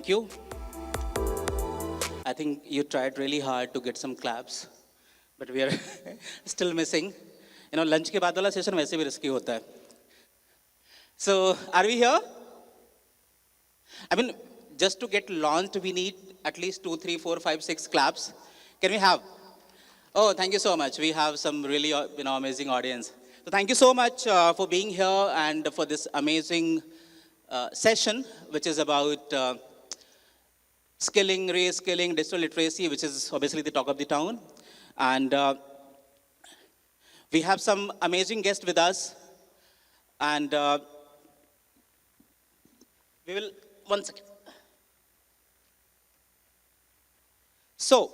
Thank you. I think you tried really hard to get some claps, but we are still missing. You know, lunch के बाद वाला session वैसे भी risky होता है. So, are we here? I mean, just to get launched, we need at least 2, 3, 4, 5, 6 claps. Can we have? Oh, thank you so much. We have some really, amazing audience. So thank you so much for being here and for this amazing session, which is about skilling, reskilling, digital literacy, which is obviously the talk of the town. And we have some amazing guests with us. And we will, one second. So,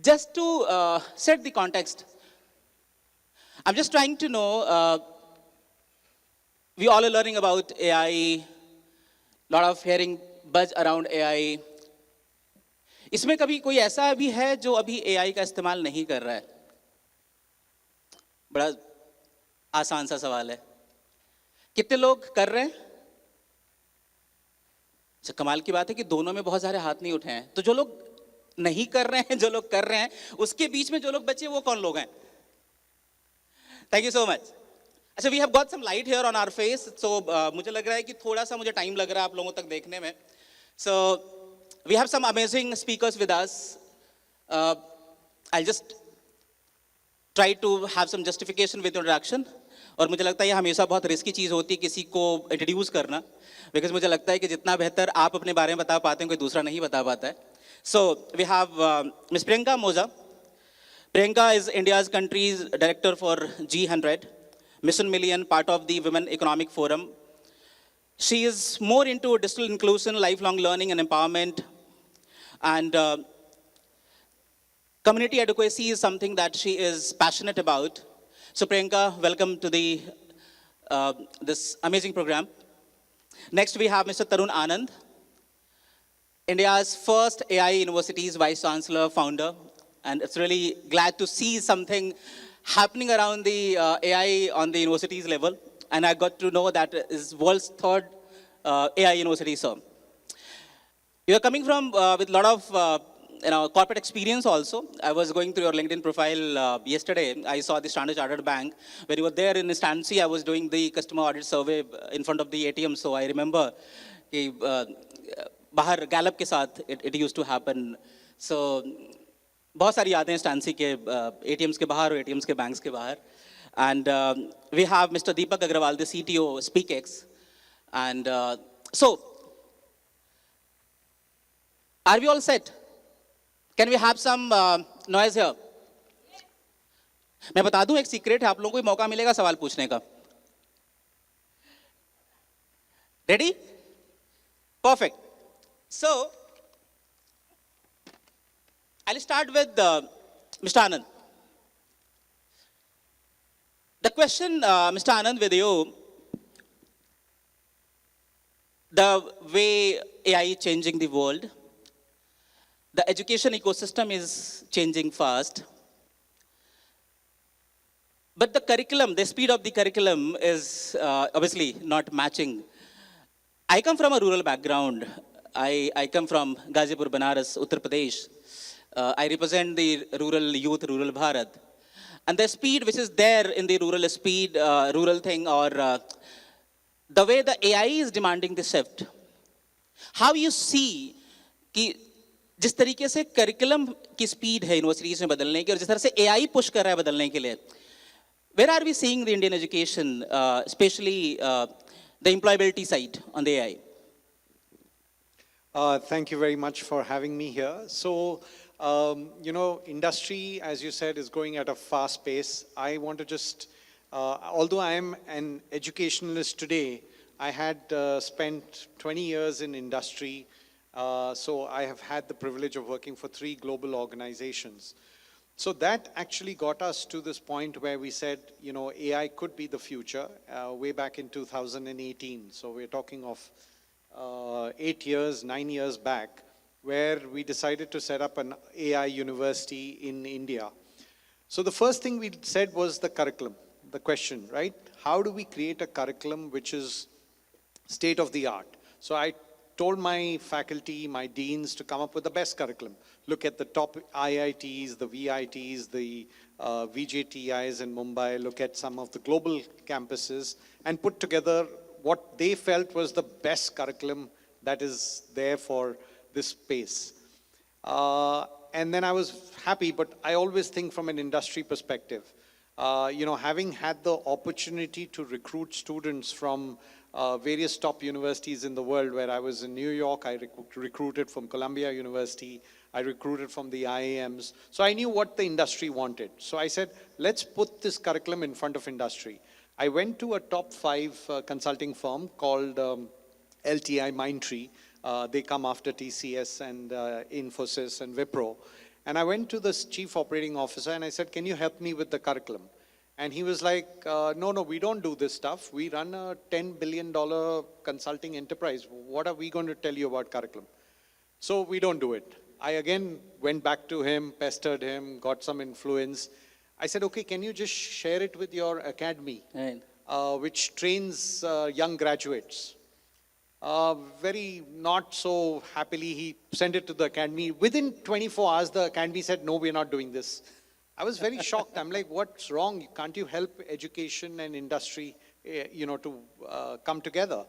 just to set the context, I'm just trying to know, we all are learning about AI, lot of hearing buzz around AI. इसमें कभी कोई ऐसा भी है जो अभी AI का इस्तेमाल नहीं कर रहा है? बड़ा आसान सा सवाल है. कितने लोग कर रहे हैं? अच्छा, कमाल की बात है कि दोनों में बहुत सारे हाथ नहीं उठे हैं. तो जो लोग नहीं कर रहे हैं, जो लोग कर रहे हैं, उसके बीच में जो लोग बचे वो कौन लोग हैं? Thank you so much. अच्छा, we have got some light here on our face, so मुझे लग रहा है कि थोड़ा सा मुझे टाइम लग रहा है आप लोगों तक देखने में. So we have some amazing speakers with us. I'll just try to have some justification with introduction. और मुझे लगता है ये हमेशा बहुत रिस्की चीज़ होती है किसी को इंट्रोड्यूस करना, बिकॉज मुझे लगता है कि जितना बेहतर आप अपने बारे में बता पाते हैं कोई दूसरा नहीं बता पाता है. So we have Ms. Priyanka Moza. Priyanka is India's country's director for G100, Mission Million, part of the Women Economic Forum. She is more into digital inclusion, lifelong learning and empowerment. And community adequacy is something that she is passionate about. So Priyanka, welcome to the this amazing program. Next we have Mr. Tarun Anand, India's first AI University's Vice Chancellor, founder. And it's really glad to see something happening around the AI on the university's level. And I got to know that is world's third AI university, sir. You are coming from with a lot of corporate experience also. I was going through your LinkedIn profile yesterday. I saw the Standard Chartered Bank. When you were there in Stancy, I was doing the customer audit survey in front of the ATM. So I remember बाहर Gallup के साथ it used to happen. So बहुत सारी यादें हैं स्टैंसी के ATMs के बाहर और ATMs के banks के बाहर. And we have Mr. Deepak Agrawal, the CTO, SpeakX. And so, are we all set? Can we have some noise here? मैं बता दूं एक सीक्रेट है, आप लोगों को मौका मिलेगा सवाल पूछने का. Ready? Perfect. So, I'll start with Mr. Anand. The question, Mr. Anand, with you, the way AI is changing the world, the education ecosystem is changing fast, but the curriculum, the speed of the curriculum is obviously not matching. I come from a rural background. I come from Ghazipur, Banaras, Uttar Pradesh. I represent the rural youth, rural Bharat. And the speed which is there in the rural speed, rural thing, or the way the AI is demanding the shift, how you see कि जिस तरीके से curriculum की speed है universities में बदलने की और जिस तरह से AI पुश कर रहा है बदलने के लिए, where are we seeing the Indian education, especially the employability side on the AI? Thank you very much for having me here. So, industry, as you said, is growing at a fast pace. I want to just, although I am an educationalist today, I had spent 20 years in industry. So I have had the privilege of working for 3 global organizations. So that actually got us to this point where we said, AI could be the future way back in 2018. So we're talking of 8 years, 9 years back, where we decided to set up an AI university in India. So the first thing we said was the curriculum, the question, right? How do we create a curriculum which is state of the art. So I told my faculty, my deans to come up with the best curriculum. Look at the top IITs, the VITs, the VJTIs in Mumbai, look at some of the global campuses and put together what they felt was the best curriculum that is there for this space. And then I was happy, but I always think from an industry perspective. Having had the opportunity to recruit students from various top universities in the world, where I was in New York, I recruited from Columbia University, I recruited from the IIMs. So I knew what the industry wanted. So I said, let's put this curriculum in front of industry. I went to a top 5 consulting firm called LTI Mindtree. They come after TCS and Infosys and Wipro. And I went to this chief operating officer and I said, can you help me with the curriculum? And he was like, no, we don't do this stuff. We run a $10 billion consulting enterprise. What are we going to tell you about curriculum? So we don't do it. I again went back to him, pestered him, got some influence. I said, okay, can you just share it with your academy, Right. which trains young graduates? Very not so happily, he sent it to the academy. Within 24 hours, the academy said, no, we're not doing this. I was very shocked. I'm like, what's wrong? Can't you help education and industry, to come together?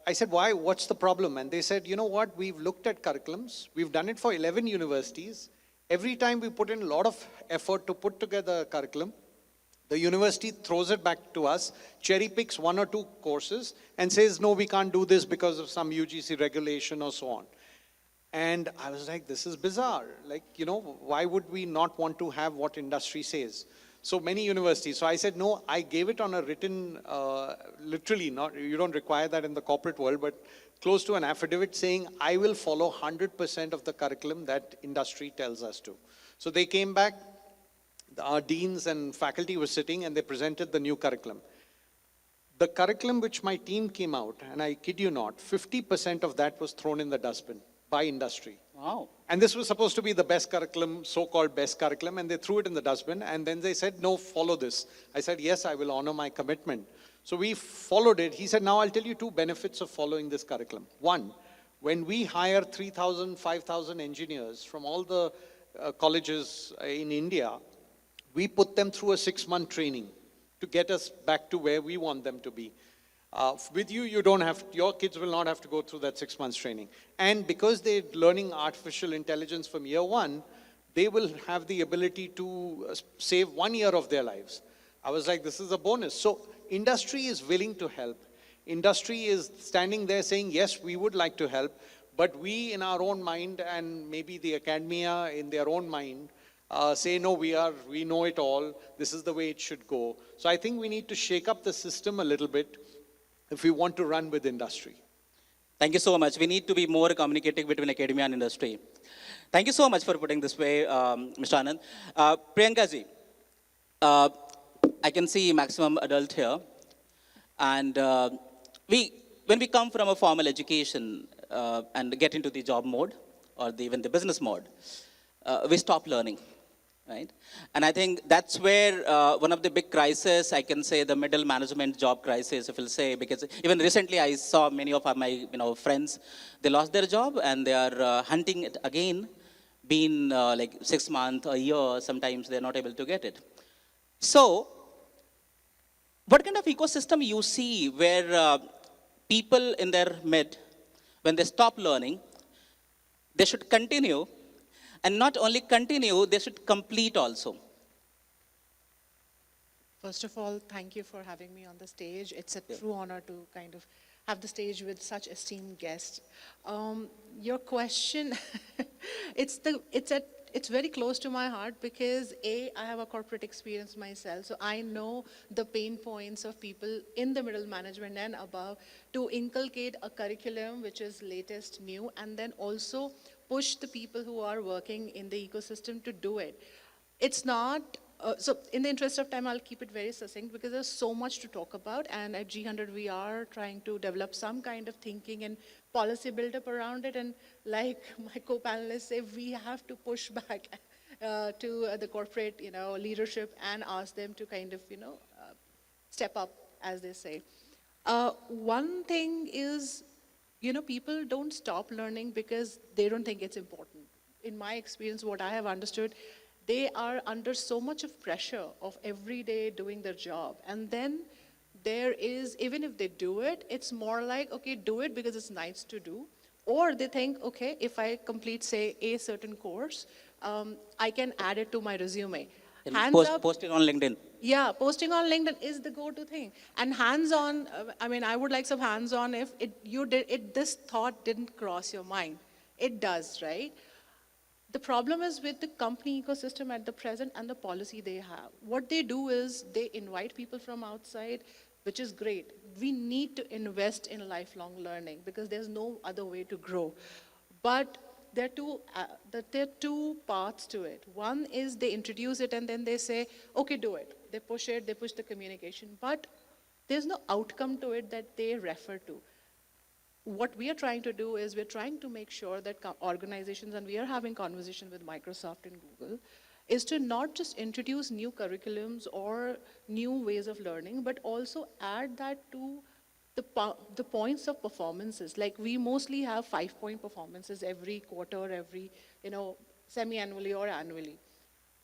I said, why? What's the problem? And they said, you know what? We've looked at curriculums. We've done it for 11 universities. Every time we put in a lot of effort to put together a curriculum, the university throws it back to us, cherry picks 1 or 2 courses and says, no, we can't do this because of some UGC regulation or so on. And I was like, this is bizarre. Like, why would we not want to have what industry says? So many universities. So I said, no, I gave it on a written, literally, not, you don't require that in the corporate world, but close to an affidavit saying, I will follow 100% of the curriculum that industry tells us to. So they came back, our deans and faculty were sitting and they presented the new curriculum. The curriculum which my team came out, and I kid you not, 50% of that was thrown in the dustbin by industry. Wow. And this was supposed to be the best curriculum, so-called best curriculum, and they threw it in the dustbin, and then they said, no, follow this. I said, yes, I will honor my commitment. So we followed it. He said, now I'll tell you 2 benefits of following this curriculum. One, when we hire 3,000, 5,000 engineers from all the colleges in India, we put them through a 6-month training to get us back to where we want them to be. With you, your kids will not have to go through that 6 months training. And because they're learning artificial intelligence from year 1, they will have the ability to save 1 year of their lives. I was like, this is a bonus. So industry is willing to help. Industry is standing there saying, yes, we would like to help, but we in our own mind, and maybe the academia in their own mind, say, no, we know it all. This is the way it should go. So I think we need to shake up the system a little bit if we want to run with industry. Thank you so much. We need to be more communicative between academia and industry. Thank you so much for putting this way, Mr. Anand. Priyanka ji, I can see maximum adult here. And when we come from a formal education and get into the job mode or even the business mode, we stop learning. Right? And I think that's where one of the big crises, I can say the middle management job crisis, if you'll say, because even recently I saw many of my friends, they lost their job and they are hunting it again, been like 6 months, a year, sometimes they're not able to get it. So, what kind of ecosystem you see where people in their mid, when they stop learning, they should continue. And not only continue, they should complete also. First of all, thank you for having me on the stage. It's a true honor to kind of have the stage with such esteemed guests. Your question, it's very close to my heart because I have a corporate experience myself, so I know the pain points of people in the middle management and above to inculcate a curriculum which is latest, new, and then also push the people who are working in the ecosystem to do it. It's not, so in the interest of time, I'll keep it very succinct because there's so much to talk about. And at G100, we are trying to develop some kind of thinking and policy build-up around it. And like my co-panelists say, we have to push back to the corporate, leadership and ask them to kind of, step up, as they say. One thing is, people don't stop learning because they don't think it's important. In my experience, what I have understood, they are under so much of pressure of every day doing their job. And then there is, even if they do it, it's more like, okay, do it because it's nice to do. Or they think, okay, if I complete, say, a certain course, I can add it to my resume. And Hands post, up. post it on LinkedIn. Yeah, posting on LinkedIn is the go-to thing. And hands-on, I mean, I would like some hands-on if this thought didn't cross your mind. It does, right? The problem is with the company ecosystem at the present and the policy they have. What they do is they invite people from outside, which is great. We need to invest in lifelong learning because there's no other way to grow. But there are two paths to it. One is they introduce it and then they say, okay, do it. They push it, they push the communication. But there's no outcome to it that they refer to. What we are trying to do is we're trying to make sure that organizations, and we are having conversation with Microsoft and Google, is to not just introduce new curriculums or new ways of learning, but also add that to the points of performances. Like we mostly have 5-point performances every quarter, every, semi-annually or annually.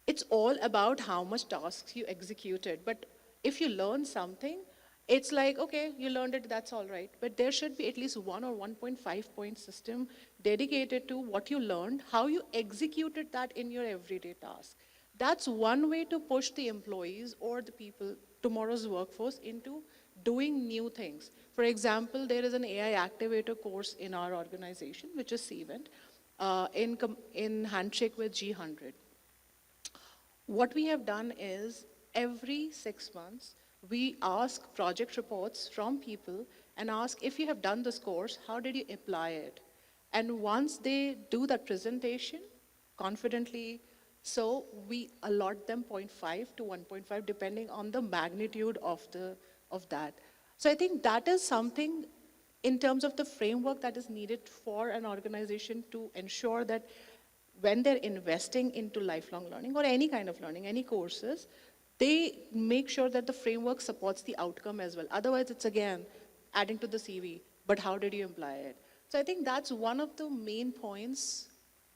It's all about how much tasks you executed. But if you learn something, it's like, okay, you learned it, that's all right. But there should be at least 1 or 1.5-point system dedicated to what you learned, how you executed that in your everyday task. That's one way to push the employees or the people, tomorrow's workforce, into doing new things. For example, there is an AI activator course in our organization, which is Cvent, in handshake with G100. What we have done is every 6 months, we ask project reports from people and ask, if you have done this course, how did you apply it? And once they do that presentation confidently, so we allot them 0.5 to 1.5 depending on the magnitude of that. So I think that is something in terms of the framework that is needed for an organization to ensure that when they're investing into lifelong learning or any kind of learning, any courses, they make sure that the framework supports the outcome as well. Otherwise, it's again adding to the CV, but how did you apply it? So I think that's one of the main points.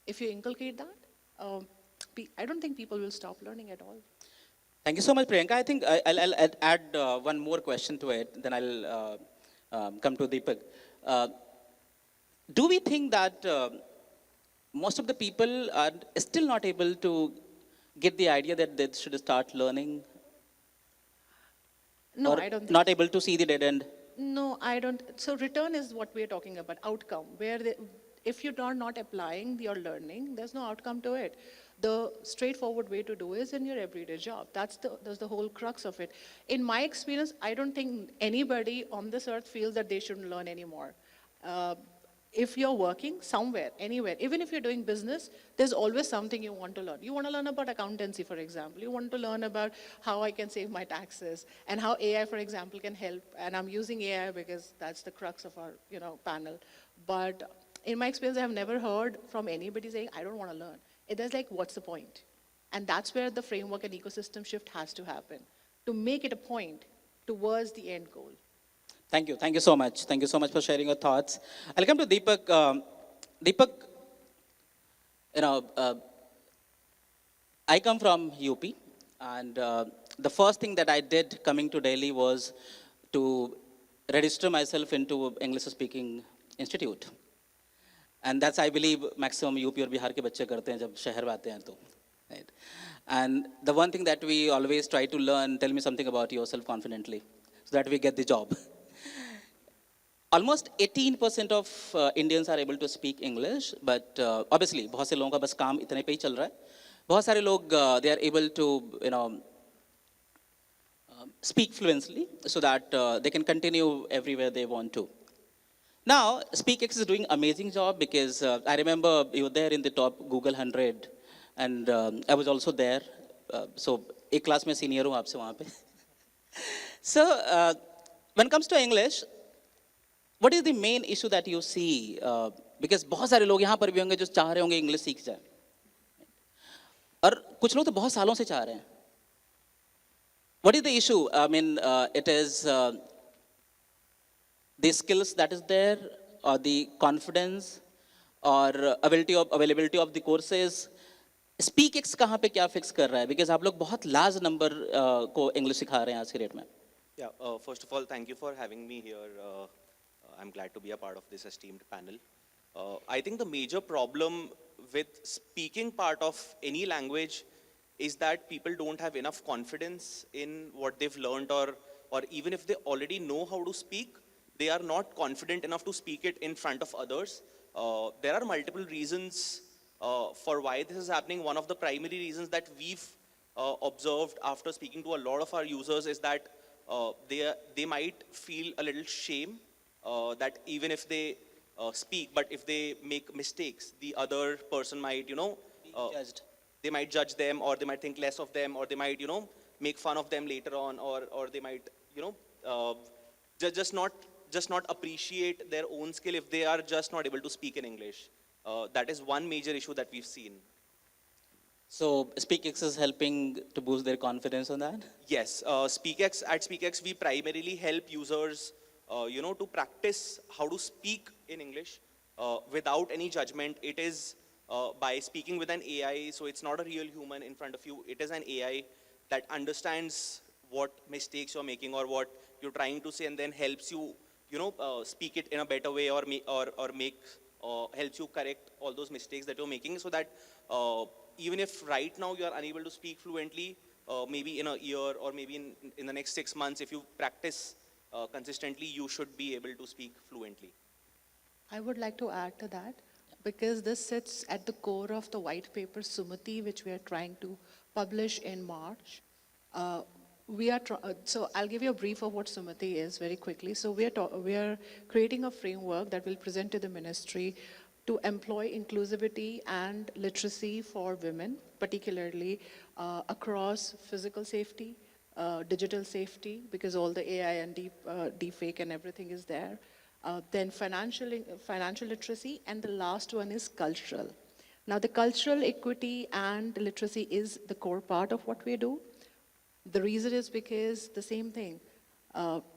If you inculcate that, I don't think people will stop learning at all. Thank you so much, Priyanka. I think I'll add one more question to it, then I'll come to Deepak. Do we think that most of the people are still not able to get the idea that they should start learning? No, Or I don't think not able to see the dead end? No, I don't. So return is what we're talking about, outcome, where if you are not applying your learning, there's no outcome to it. The straightforward way to do is in your everyday job. That's the whole crux of it. In my experience, I don't think anybody on this earth feels that they shouldn't learn anymore. If you're working somewhere, anywhere, even if you're doing business, there's always something you want to learn. You want to learn about accountancy, for example. You want to learn about how I can save my taxes and how AI, for example, can help. And I'm using AI because that's the crux of our, panel. But in my experience, I have never heard from anybody saying, I don't want to learn. There's like, what's the point? And that's where the framework and ecosystem shift has to happen, to make it a point towards the end goal. Thank you. Thank you so much. Thank you so much for sharing your thoughts. I'll come to Deepak. Deepak, I come from UP, and the first thing that I did coming to Delhi was to register myself into English-speaking institute. And that's, I believe, maximum UP और बिहार के बच्चे करते हैं जब शहर में आते हैं तो. Right? And the one thing that we always try to learn, tell me something about yourself confidently, so that we get the job. Almost 18% of Indians are able to speak English, but obviously बहुत से लोगों का बस काम इतने पे ही चल रहा है. बहुत सारे लोग they are able to speak fluently so that they can continue everywhere they want to. Now, SpeakX is doing amazing job because I remember you were there in the top Google 100, and I was also there. So एक class में senior हूँ आपसे वहाँ पे. So when it comes to English, what is the main issue that you see? Because बहुत सारे लोग यहाँ पर भी होंगे जो चाह रहे होंगे इंग्लिश सीख जाए, और कुछ लोग तो बहुत सालों से चाह रहे हैं. What is the issue? I mean, it is the skills that is there, or the confidence, or availability of the courses. SpeakX कहाँ पे क्या fix कर रहा है? Because आप लोग बहुत large number को English सिखा रहे हैं आज के डेट में. Yeah, first of all, thank you for having me here. I'm glad to be a part of this esteemed panel. I think the major problem with speaking part of any language is that people don't have enough confidence in what they've learned, or even if they already know how to speak, they are not confident enough to speak it in front of others. There are multiple reasons for why this is happening. One of the primary reasons that we've observed after speaking to a lot of our users is that they might feel a little shame that even if they speak, but if they make mistakes, the other person might, Judged. they might judge them, or they might think less of them, or they might, make fun of them later on, or they might, just not appreciate their own skill if they are just not able to speak in English. That is one major issue that we've seen. So SpeakX is helping to boost their confidence on that? Yes, at SpeakX, we primarily help users, to practice how to speak in English without any judgment. It is by speaking with an AI, so it's not a real human in front of you. It is an AI that understands what mistakes you're making or what you're trying to say, and then helps you, speak it in a better way, or helps you correct all those mistakes that you're making, so that even if right now you are unable to speak fluently, maybe in a year or maybe in the next 6 months, if you practice consistently, you should be able to speak fluently. I would like to add to that, because this sits at the core of the white paper Sumati, which we are trying to publish in March. So I'll give you a brief of what Sumati is very quickly. So we are creating a framework that will present to the ministry to employ inclusivity and literacy for women, particularly across physical safety, digital safety, because all the AI and deepfake and everything is there. Then financial literacy, and the last one is cultural. Now, the cultural equity and literacy is the core part of what we do. The reason is because the same thing.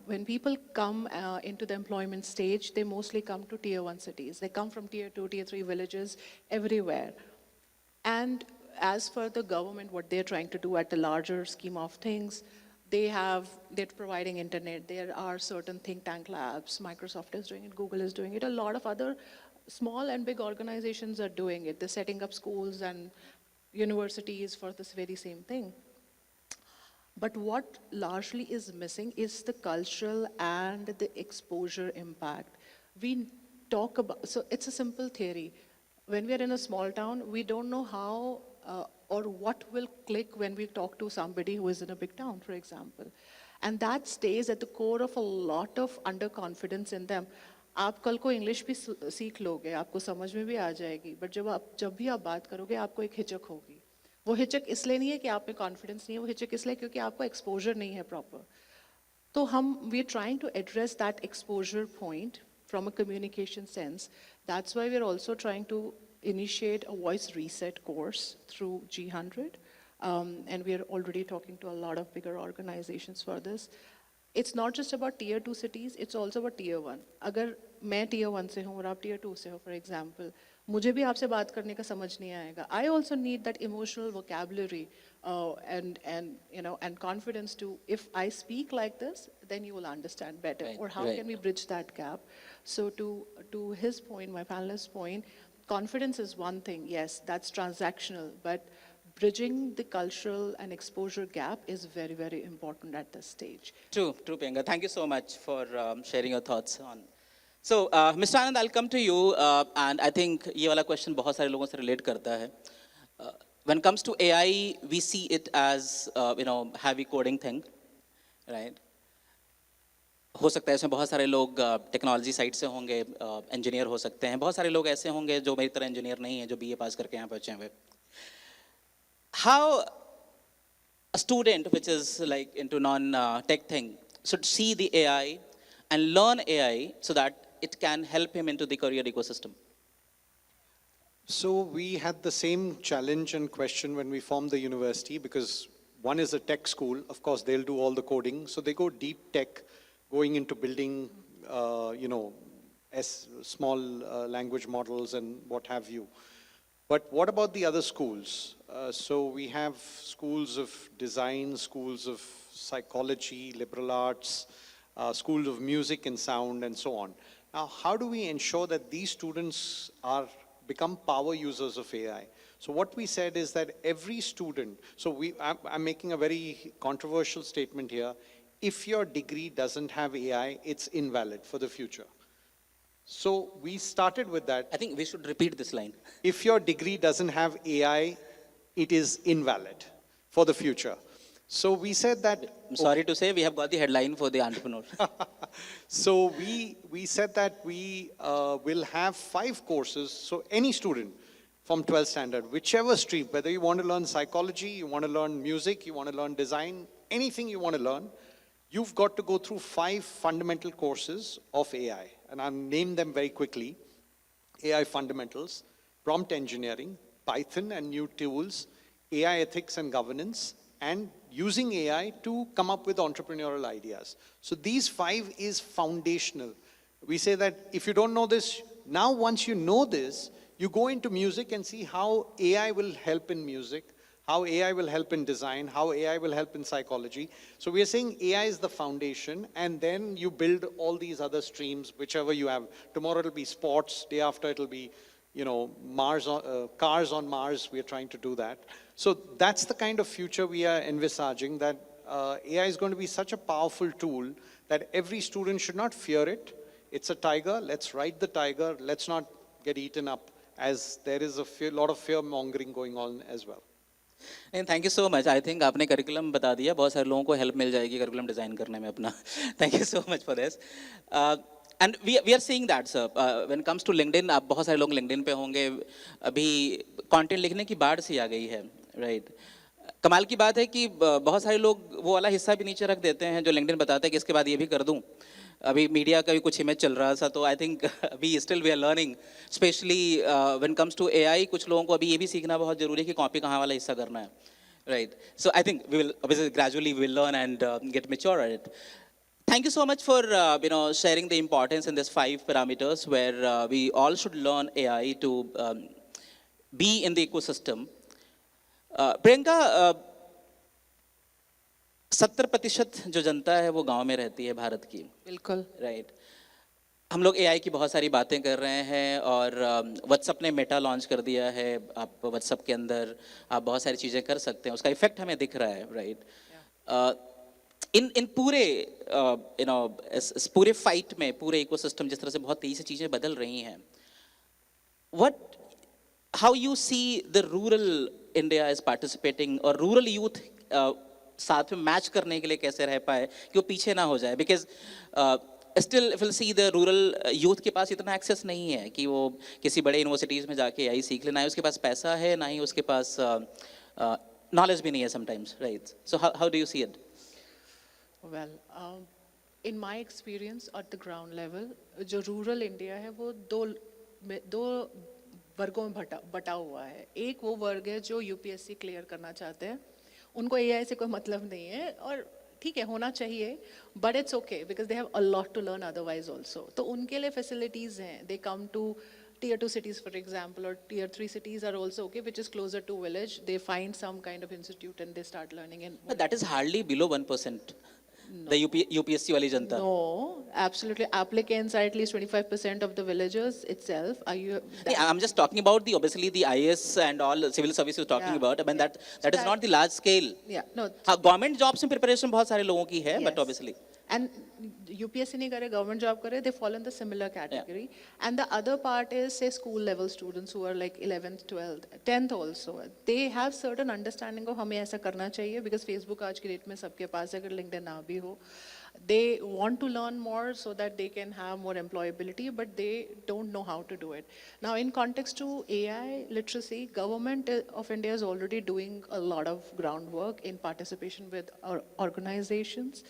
When people come into the employment stage, they mostly come to tier 1 cities. They come from tier 2, tier 3 villages, everywhere. And as for the government, what they're trying to do at the larger scheme of things, they're providing internet. There are certain think tank labs. Microsoft is doing it, Google is doing it. A lot of other small and big organizations are doing it. They're setting up schools and universities for this very same thing. But what largely is missing is the cultural and the exposure impact. We talk about, so it's a simple theory. When we are in a small town, we don't know how or what will click when we talk to somebody who is in a big town, for example. And that stays at the core of a lot of underconfidence in them. आप कल को English भी सीख लोगे, आपको समझ में भी आ जाएगी, बट जब भी आप बात करोगे, आपको एक हिचक होगी. वो हिचक इसलिए नहीं है कि आप में कॉन्फिडेंस नहीं है, वो हिचक इसलिए क्योंकि आपको एक्सपोजर नहीं है प्रॉपर. तो we are trying to address that exposure point from a communication sense. That's why we're also trying to initiate a voice reset course through G100. And we are already talking to a lot of bigger organizations for this. It's not just about tier 2 cities, it's also about tier 1. अगर मैं tier 1 से हूँ और आप tier 2 से हो, for example, मुझे भी आपसे बात करने का समझ नहीं आएगा. I also need that emotional vocabulary and confidence to, if I speak like this, then you will understand better. Right, or how right. can we bridge that gap? So to his point, my panelist's point, confidence is one thing, yes, that's transactional, but bridging the cultural and exposure gap is very, very important at this stage. True, Priyanka. Thank you so much for sharing your thoughts on. So, Mr. Anand, I'll come to you, and I think ये वाला question बहुत सारे लोगों से relate करता है. When it comes to AI, we see it as heavy coding thing, right? हो सकता है इसमें बहुत सारे लोग टेक्नोलॉजी साइड से होंगे, इंजीनियर हो सकते हैं, बहुत सारे लोग ऐसे होंगे जो मेरी तरह इंजीनियर नहीं है, जो BA पास करके यहाँ पहुँचे हुए. How a student which is like into non-tech thing should see the AI and learn AI so that it can help him into the career ecosystem? So we had the same challenge and question when we formed the university, because one is a tech school. Of course, they'll do all the coding. So they go deep tech, going into building small language models and what have you. But what about the other schools? So we have schools of design, schools of psychology, liberal arts, schools of music and sound, and so on. Now, how do we ensure that these students become power users of AI? So what we said is that every student, I'm making a very controversial statement here. If your degree doesn't have AI, it's invalid for the future. So we started with that. I think we should repeat this line. If your degree doesn't have AI, it is invalid for the future. So we said that. I'm sorry to say, we have got the headline for the entrepreneur. So we said that we will have 5 courses. So any student from 12th standard, whichever stream, whether you want to learn psychology, you want to learn music, you want to learn design, anything you want to learn, you've got to go through 5 fundamental courses of AI. And I'll name them very quickly. AI fundamentals, prompt engineering, Python and new tools, AI ethics and governance, and using AI to come up with entrepreneurial ideas. So these 5 is foundational. We say that if you don't know this, now once you know this, you go into music and see how AI will help in music, how AI will help in design, how AI will help in psychology. So we are saying AI is the foundation, and then you build all these other streams, whichever you have. Tomorrow it'll be sports, day after it'll be, cars on Mars. We are trying to do that. So that's the kind of future we are envisaging, that AI is going to be such a powerful tool that every student should not fear it. It's a tiger. Let's ride the tiger. Let's not get eaten up, as there is a lot of fear mongering going on as well. And thank you so much. I think आपने curriculum बता दिया, बहुत सारे लोगों को help मिल जाएगी curriculum design करने में अपना. Thank you so much for this. And we are seeing that, sir. When it comes to LinkedIn, आप बहुत सारे लोग LinkedIn पे होंगे. अभी content लिखने की बाढ़ सी आ गई है, right? कमाल की बात है कि बहुत सारे लोग वो वाला हिस्सा भी नीचे रख देते हैं जो LinkedIn बताता है कि इसके बाद ये भी कर दूं. अभी मीडिया का भी कुछ इमेज चल रहा था, तो आई थिंक अभी still we are learning, specially when comes to AI. कुछ लोगों को अभी ये भी सीखना बहुत जरूरी है कि कॉपी कहाँ वाला हिस्सा करना है, right? So I think we will obviously gradually we will learn and get mature at it. Thank you so much for sharing the importance in these 5 parameters where we all should learn AI to be in the ecosystem. Priyanka, 70% जो जनता है वो गांव में रहती है भारत की. बिल्कुल. Right. हम लोग एआई की बहुत सारी बातें कर रहे हैं और व्हाट्सएप ने मेटा लॉन्च कर दिया है. आप व्हाट्सएप के अंदर आप बहुत सारी चीज़ें कर सकते हैं, उसका इफेक्ट हमें दिख रहा है, राइट? इन पूरे इस पूरे फाइट में, पूरे इकोसिस्टम जिस तरह से बहुत तेजी से चीज़ें बदल रही हैं, how you see the rural India is participating, और रूरल यूथ साथ में मैच करने के लिए कैसे रह पाए कि वो पीछे ना हो जाए? Because still if will see the rural youth के पास इतना एक्सेस नहीं है कि वो किसी बड़े यूनिवर्सिटीज़ में जाके एआई सीख ले. ना ही उसके पास पैसा है, ना ही उसके पास नॉलेज भी नहीं है sometimes, right? So how do you see it? Well, in my experience at the ground level, जो rural India है वो दो वर्गों में बटा हुआ है. एक वो वर्ग है जो यूपीएससी क्लियर करना चाहते हैं, उनको एआई से कोई मतलब नहीं है, और ठीक है होना चाहिए, but it's okay because they have a lot to learn otherwise also. तो उनके लिए फैसिलिटीज़ हैं. They come to Tier 2 cities, for example, or Tier 3 cities are also okay, which is closer to village. They find some kind of institute and they start learning. But that is hardly below 1%. No. The UPSC wali janta. No, absolutely. Applicants are at least 25% of the villagers itself. Are you? Yeah, I'm just talking about obviously the IAS and all civil services talking about. I mean that is not the large scale. Yeah, no. Government jobs in preparation बहुत सारे लोगों की है, but obviously. And UPSC नहीं करे, government job करे, they fall in the similar category. Yeah. And the other part is, say, school level students who are like 11th, 12th, 10th also. They have certain understanding of हमें ऐसा करना चाहिए, because Facebook आज की date में सबके पास है, अगर LinkedIn ना भी हो. They want to learn more so that they can have more employability, but they don't know how to do it. Now, in context to AI literacy, government of India is already doing a lot of groundwork in participation with organizations,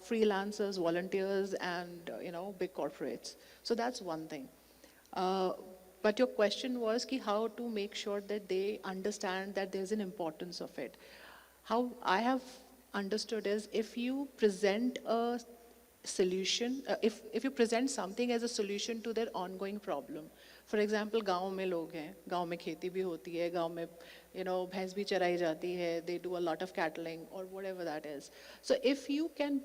freelancers, volunteers, and big corporates. So that's one thing. But your question was ki how to make sure that they understand that there's an importance of it. How I have understood is, if you present a solution, if you present something as a solution to their ongoing problem. For example, गांव में लोग हैं, गांव में खेती भी होती है, गांव में भैंस भी चराई जाती है, they do a lot of cattling or whatever that is. So if you can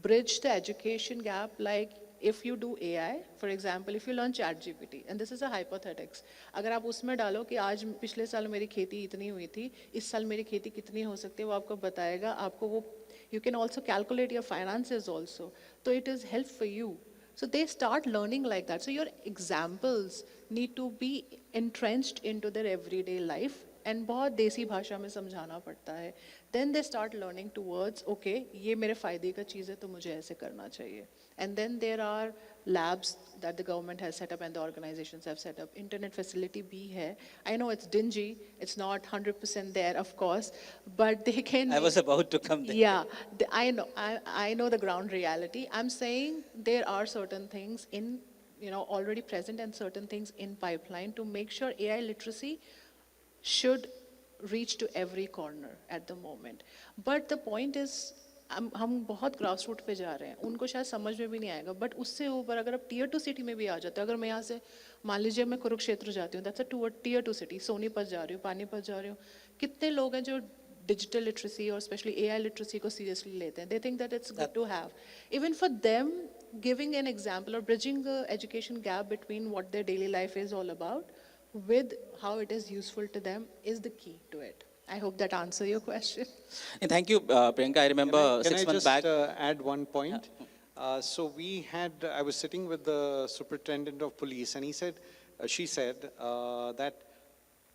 bridge the education gap, like if you do AI, for example, if you learn ChatGPT, and this is a hypothetics, अगर आप उसमें डालो कि आज पिछले साल मेरी खेती इतनी हुई थी, इस साल मेरी खेती कितनी हो सकती है, वो आपको बताएगा, आपको वो, you can also calculate your finances also, so it is help for you. So they start learning like that. So your examples need to be entrenched into their everyday life and बहुत देसी भाषा में समझाना पड़ता है. Then they start learning towards, okay, ये मेरे फायदे का चीज़ है तो मुझे ऐसे करना चाहिए. And then there are labs that the government has set up and the organizations have set up. Internet facility भी है. I know it's dingy, it's not 100% there, of course, but they can. I was about to come there. Yeah, I know the ground reality. I'm saying there are certain things in, already present and certain things in pipeline to make sure AI literacy should reach to every corner at the moment. But the point is, हम बहुत grass root पे जा रहे हैं, उनको शायद समझ में भी नहीं आएगा, बट उससे ऊपर अगर आप टियर 2 सिटी में भी आ जाते हो, अगर मैं यहाँ से मान लीजिए मैं कुरुक्षेत्र जाती हूँ, that's a tier 2 city, Sonipat जा रही हूँ, पानीपत जा रही हूँ, कितने लोग हैं जो डिजिटल लिटरेसी और स्पेशली एआई लिटरेसी को सीरियसली लेते हैं, they think that it's good to have. Even for them, giving an example और bridging the education gap between what their daily life is all about with how it is useful to them is the key to it. I hope that answers your question. And thank you, Priyanka. I remember Can 6 I months just back. add one point? So I was sitting with the superintendent of police, and she said that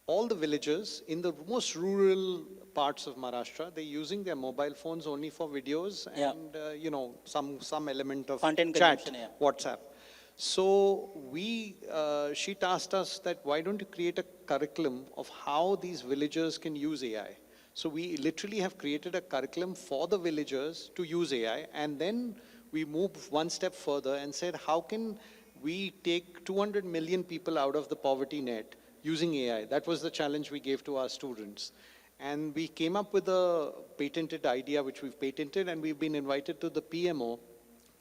all the villagers in the most rural parts of Maharashtra, they're using their mobile phones only for videos and some element of Content chat, consumption, yeah. WhatsApp. So she tasked us that why don't you create a curriculum of how these villagers can use AI? So we literally have created a curriculum for the villagers to use AI, and then we moved one step further and said, how can we take 200 million people out of the poverty net using AI? That was the challenge we gave to our students. And we came up with a patented idea, which we've patented, and we've been invited to the PMO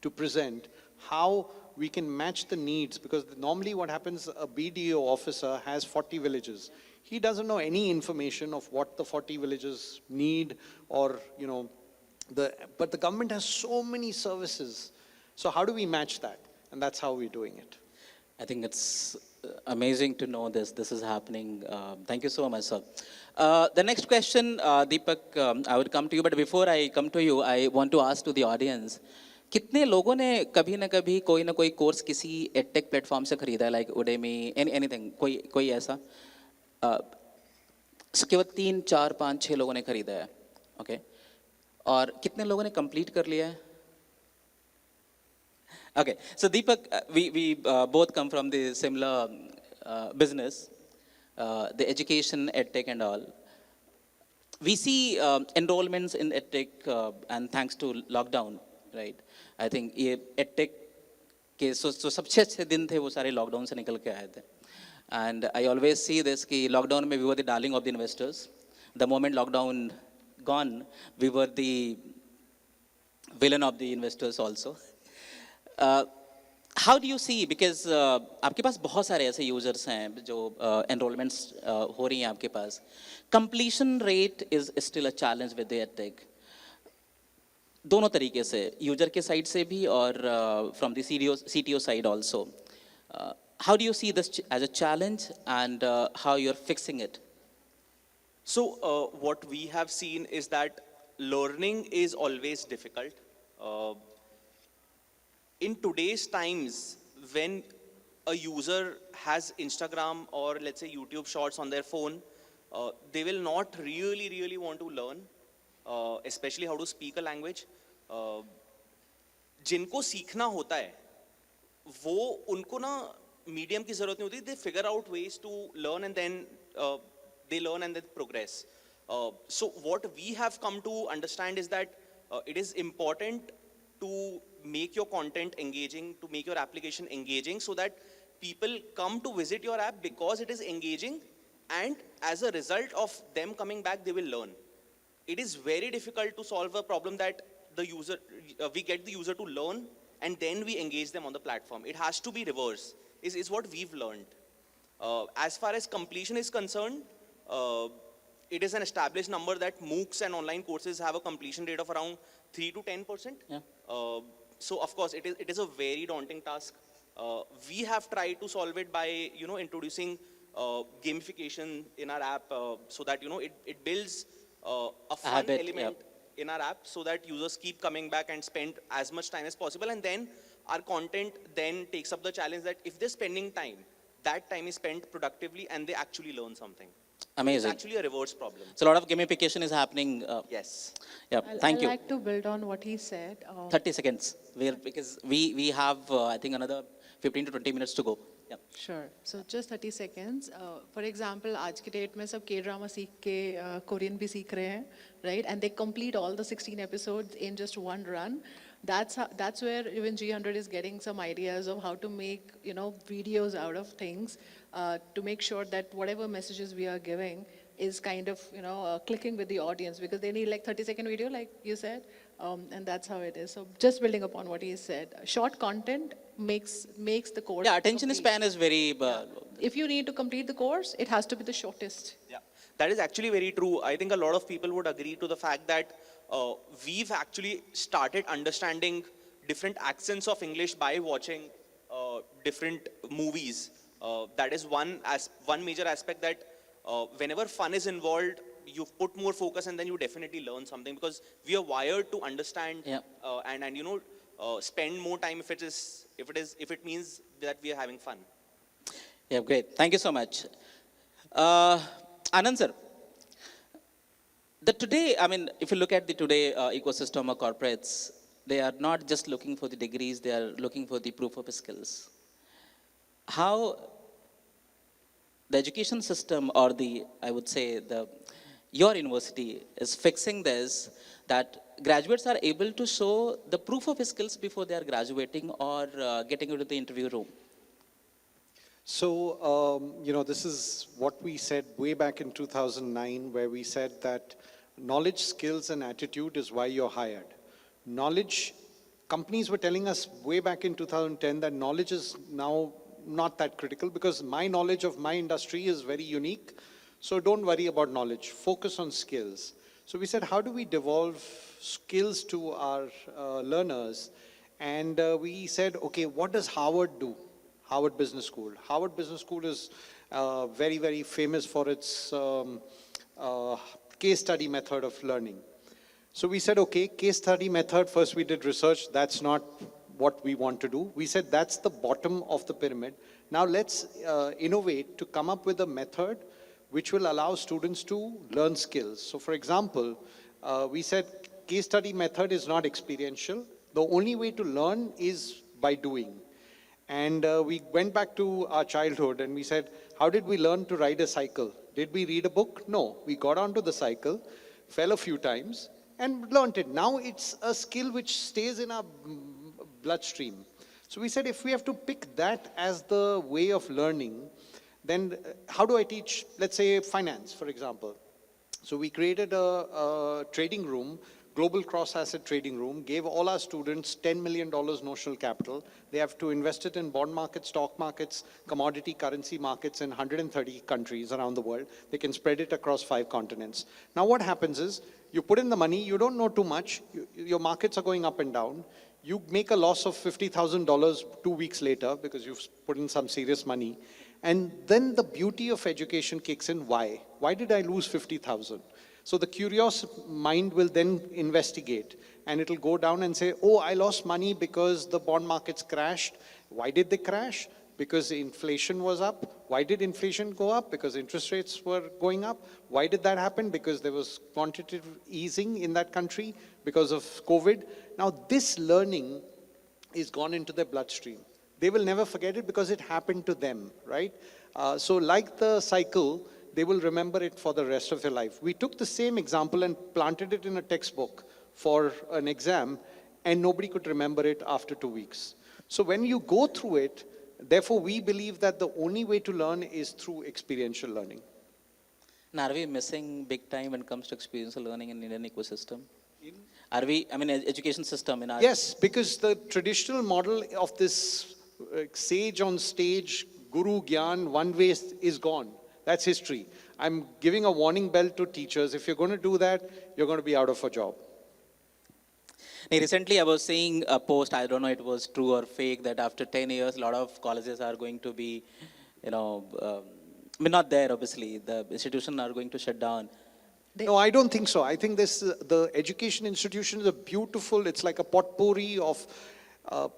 to present how we can match the needs, because normally what happens, a BDO officer has 40 villages. He doesn't know any information of what the 40 villages need, or, but the government has so many services. So how do we match that? And that's how we're doing it. I think it's amazing to know this is happening. Thank you so much, sir. The next question, Deepak, I would come to you, but before I come to you, I want to ask to the audience, कितने लोगों ने कभी ना कभी कोई ना कोई course किसी एडटेक प्लेटफॉर्म से खरीदा है, लाइक उडेमी, एनीथिंग, कोई ऐसा? केवल 3, 4, 5, 6 लोगों ने खरीदा है, ओके? और कितने लोगों ने कंप्लीट कर लिया है? Okay, so Deepak, we both come from the similar business, the education, edtech and all. We see enrollments in edtech and thanks to lockdown, right? I think ये edtech के सबसे अच्छे दिन थे वो सारे lockdown से निकल के आए थे. And I always see this कि lockdown में we were the darling of the investors. The moment lockdown gone, we were the villain of the investors also. How do you see, because आपके पास बहुत सारे ऐसे users हैं जो enrollments हो रही हैं आपके पास, completion rate is still a challenge with the edtech. दोनों तरीके से, user के side से भी और from the CTO side also. How do you see this as a challenge and how you're fixing it? So what we have seen is that learning is always difficult. In today's times, when a user has Instagram or let's say YouTube Shorts on their phone, they will not really want to learn, especially how to speak a language. जिनको सीखना होता है, वो उनको ना medium की जरूरत नहीं होती. They figure out ways to learn and then they learn and then progress. So what we have come to understand is that it is important to make your content engaging, to make your application engaging, so that people come to visit your app because it is engaging, and as a result of them coming back, they will learn. It is very difficult to solve a problem that the user, we get the user to learn and then we engage them on the platform. It has to be reverse, is what we've learned. As far as completion is concerned, it is an established number that MOOCs and online courses have a completion rate of around 3 to 10%. Yeah. So of course, it is a very daunting task. We have tried to solve it by, introducing gamification in our app so that, it builds a fun habit, element in our app so that users keep coming back and spend as much time as possible. And then our content then takes up the challenge that if they're spending time, that time is spent productively and they actually learn something. It's Amazing. actually a reverse problem. So a lot of gamification is happening. Yes. Yeah, thank I'd you. like to build on what he said. 30 seconds, because we have, I think, another 15 to 20 minutes to go. Yeah. Sure. So just 30 seconds. For example, आज की date में सब K-drama सीख के Korean भी सीख रहे हैं, right? And they complete all the 16 episodes in just one run. That's where even G100 is getting some ideas of how to make, videos out of things to make sure that whatever messages we are giving is kind of, clicking with the audience, because they need like 30-second video, like you said, and that's how it is. So just building upon what he said, short content makes the course. Yeah, attention complete. span is very. If you need to complete the course, it has to be the shortest. Yeah, that is actually very true. I think a lot of people would agree to the fact that we've actually started understanding different accents of English by watching different movies. That is one major aspect that whenever fun is involved, you put more focus and then you definitely learn something, because we are wired to understand and spend more time if it means that we are having fun. Yeah, great. Thank you so much. Anand sir, today, I mean, if you look at the today ecosystem of corporates, they are not just looking for the degrees, they are looking for the proof of skills. How the education system, or I would say your university is fixing this, that graduates are able to show the proof of skills before they are graduating or getting into the interview room? So, this is what we said way back in 2009, where we said that knowledge, skills, and attitude is why you're hired. Companies were telling us way back in 2010 that knowledge is now not that critical, because my knowledge of my industry is very unique. So don't worry about knowledge, focus on skills. So we said, how do we devolve skills to our learners? And we said, okay, what does Harvard do? Harvard Business School. Harvard Business School is very, very famous for its case study method of learning. So we said, okay, case study method, first we did research, that's not what we want to do. We said that's the bottom of the pyramid. Now let's innovate to come up with a method which will allow students to learn skills. So for example, we said case study method is not experiential. The only way to learn is by doing. And we went back to our childhood and we said, how did we learn to ride a cycle? Did we read a book? No, we got onto the cycle, fell a few times, and learned it. Now it's a skill which stays in our bloodstream. So we said, if we have to pick that as the way of learning, then how do I teach, let's say, finance, for example? So we created a trading room, global cross-asset trading room, gave all our students $10 million notional capital. They have to invest it in bond markets, stock markets, commodity currency markets in 130 countries around the world. They can spread it across 5 continents. Now what happens is, you put in the money, you don't know too much, your markets are going up and down. You make a loss of $50,000 2 weeks later because you've put in some serious money. And then the beauty of education kicks in. Why? Why did I lose 50,000? So the curious mind will then investigate, and it'll go down and say, oh, I lost money because the bond markets crashed. Why did they crash? Because inflation was up. Why did inflation go up? Because interest rates were going up. Why did that happen? Because there was quantitative easing in that country because of COVID. Now this learning is gone into their bloodstream. They will never forget it because it happened to them, right? So like the cycle, they will remember it for the rest of their life. We took the same example and planted it in a textbook for an exam, and nobody could remember it after 2 weeks. So when you go through it, therefore we believe that the only way to learn is through experiential learning. Now, are we missing big time when it comes to experiential learning in Indian ecosystem? Are we, I mean, education system in our... Yes, because the traditional model of this sage on stage, guru gyan, one way is gone. That's history. I'm giving a warning bell to teachers. If you're going to do that, you're going to be out of a job. Recently, I was seeing a post, I don't know it was true or fake, that after 10 years, a lot of colleges are going to be, I mean, not there, obviously. The institutions are going to shut down. No, I don't think so. I think the education institution is a beautiful, it's like a potpourri of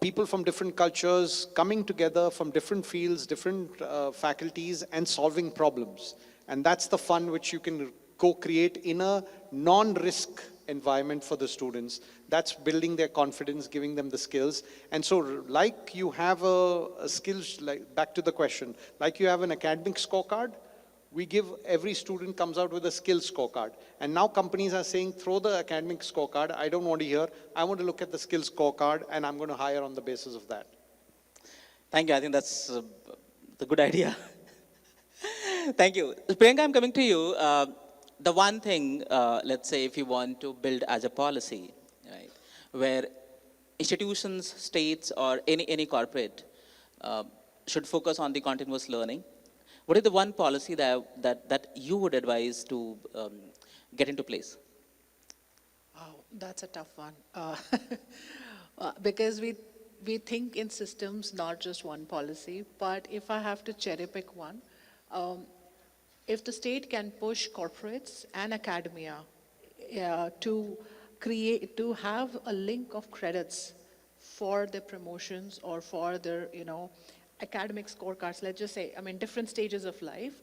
people from different cultures coming together from different fields, different faculties, and solving problems. And that's the fun which you can co-create in a non-risk environment for the students. That's building their confidence, giving them the skills. And so like you have a skills, like back to the question, like you have an academic scorecard, we give every student comes out with a skills scorecard. And now companies are saying, throw the academic scorecard. I don't want to hear. I want to look at the skills scorecard and I'm going to hire on the basis of that. Thank you. I think that's the good idea. Thank you. Priyanka, I'm coming to you. The one thing, let's say if you want to build as a policy, right, where institutions, states, or any corporate should focus on the continuous learning, what is the one policy that you would advise to get into place? Wow, that's a tough one. Because we think in systems, not just one policy. But if I have to cherry pick one, if the state can push corporates and academia to have a link of credits for their promotions or for their, academic scorecards, let's just say, I mean, different stages of life,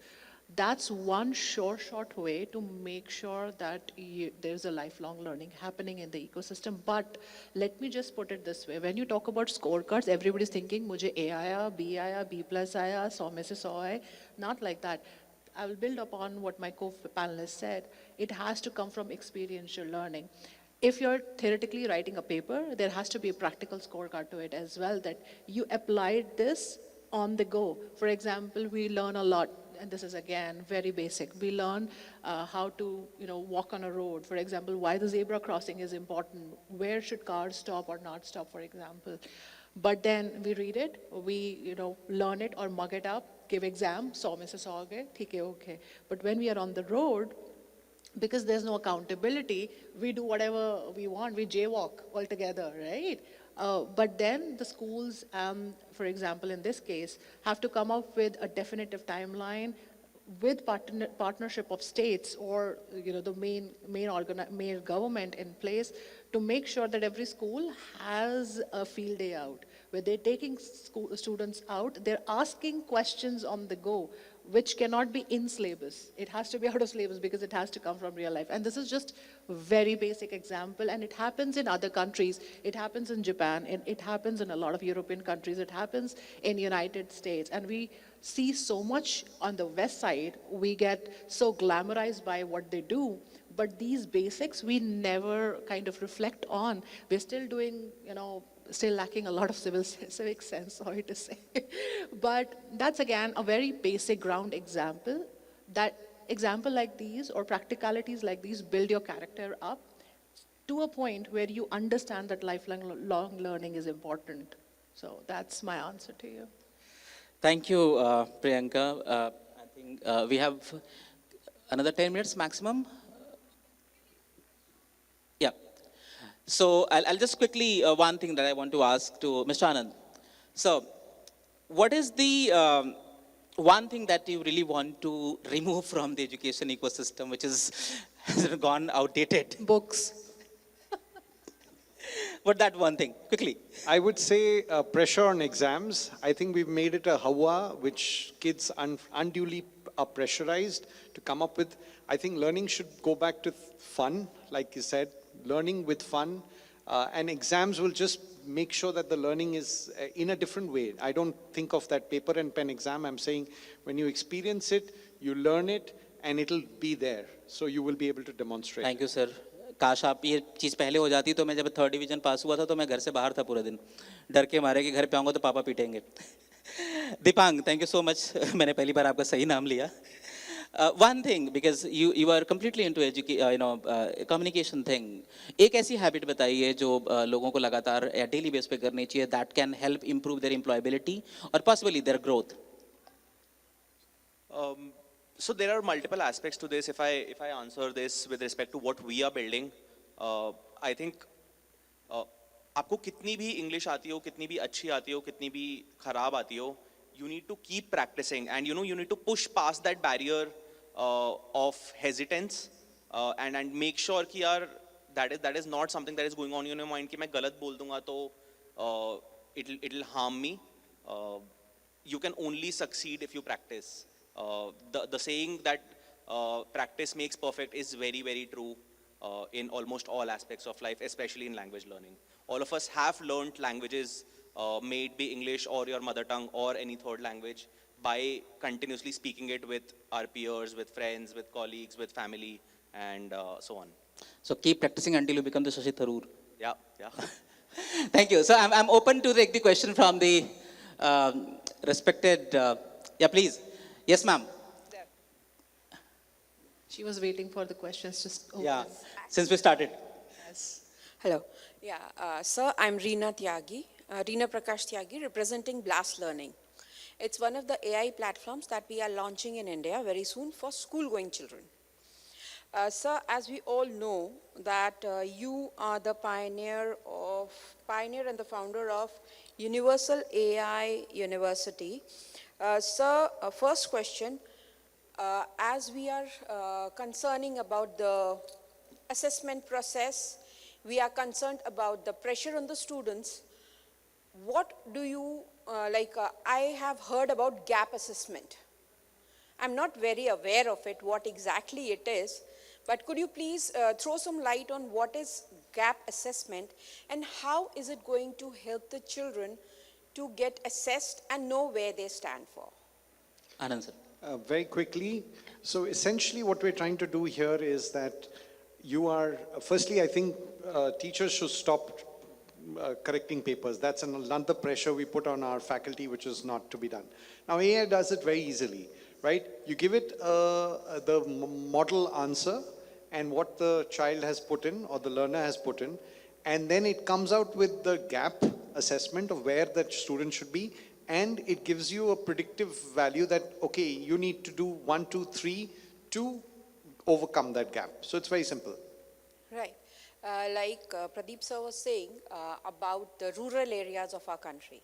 that's one short way to make sure that there's a lifelong learning happening in the ecosystem. But let me just put it this way. When you talk about scorecards, everybody's thinking, mujhe A aaya, B plus aaya, 100 mein se 100 aaye. Not like that. I will build upon what my co-panelists said. It has to come from experiential learning. If you're theoretically writing a paper, there has to be a practical scorecard to it as well, that you applied this on the go. For example, we learn a lot, and this is again very basic. We learn how to walk on a road. For example, why the zebra crossing is important. Where should cars stop or not stop, for example. But then we read it, we learn it or mug it up, give exam, 100 mein se 100 aa gaye, theek hai, okay. But when we are on the road, because there's no accountability, we do whatever we want, we jaywalk altogether, right? But then the schools, for example, in this case, have to come up with a definitive timeline with partnership of states or the main government in place to make sure that every school has a field day out where they're taking students out, they're asking questions on the go, which cannot be in syllabus. It has to be out of syllabus because it has to come from real life. And this is just a very basic example, and it happens in other countries. It happens in Japan, it happens in a lot of European countries, it happens in United States. And we see so much on the West side, we get so glamorized by what they do, but these basics we never kind of reflect on. We're still doing, still lacking a lot of civic sense, sorry to say. But that's again a very basic ground example. That example like these or practicalities like these build your character up to a point where you understand that lifelong learning is important. So that's my answer to you. Thank you, Priyanka. I think we have another 10 minutes maximum. Yeah. So I'll just quickly, one thing that I want to ask to Mr. Anand. So what is the one thing that you really want to remove from the education ecosystem, which has gone outdated? Books. What that one thing, quickly? I would say pressure on exams. I think we've made it a hawa, which kids unduly are pressurized to come up with. I think learning should go back to fun, like you said, learning with fun. And exams will just make sure that the learning is in a different way. I don't think of that paper and pen exam. I'm saying when you experience it, you learn it, and it'll be there. So you will be able to demonstrate. Thank you, sir. काश आप ये चीज़ पहले हो जाती तो मैं जब 3rd division pass हुआ था तो मैं घर से बाहर था पूरे दिन डर के मारे कि घर पे आऊँगा तो पापा पीटेंगे. दीपांग, थैंक यू सो मच. मैंने पहली बार आपका सही नाम लिया. One thing, because you are completely into communication thing. एक ऐसी habit बताइए जो लोगों को लगातार या daily base पे करनी चाहिए that can help improve their employability or possibly their growth. So there are multiple aspects to this. If I answer this with respect to what we are building, I think आपको कितनी भी English आती हो, कितनी भी अच्छी आती हो, कितनी भी खराब आती हो, you need to keep practicing, and you need to push past that barrier of hesitance and make sure कि यार that is not something that is going on in your mind कि मैं गलत बोल दूंगा तो it'll harm me. You can only succeed if you practice. The saying that practice makes perfect is very, very true in almost all aspects of life, especially in language learning. All of us have learned languages, may it be English or your mother tongue or any third language, by continuously speaking it with our peers, with friends, with colleagues, with family, and so on. So keep practicing until you become the Shashi Tharoor. Yeah, yeah. Thank you. So I'm open to take the question from the respected. Yeah, please. Yes, ma'am. She was waiting for the questions to open. Yeah. Since we started. Yes. Hello. Yeah, sir, I'm Reena Tyagi, Reena Prakash Tyagi, representing Blast Learning. It's one of the AI platforms that we are launching in India very soon for school-going children. Sir, as we all know that you are the pioneer and the founder of Universal AI University. Sir, first question, as we are concerning about the assessment process, we are concerned about the pressure on the students. What do you, I have heard about gap assessment. I'm not very aware of it, what exactly it is, but could you please throw some light on what is gap assessment and how is it going to help the children to get assessed and know where they stand for? Anand sir. Very quickly, so essentially what we're trying to do here is that you are, firstly I think teachers should stop correcting papers. That's another pressure we put on our faculty, which is not to be done. Now AI does it very easily, right? You give it the model answer and what the child has put in or the learner has put in, and then it comes out with the gap assessment of where the student should be, and it gives you a predictive value that, okay, you need to do 1, 2, 3 to overcome that gap. So it's very simple. Right. Pradeep sir was saying about the rural areas of our country,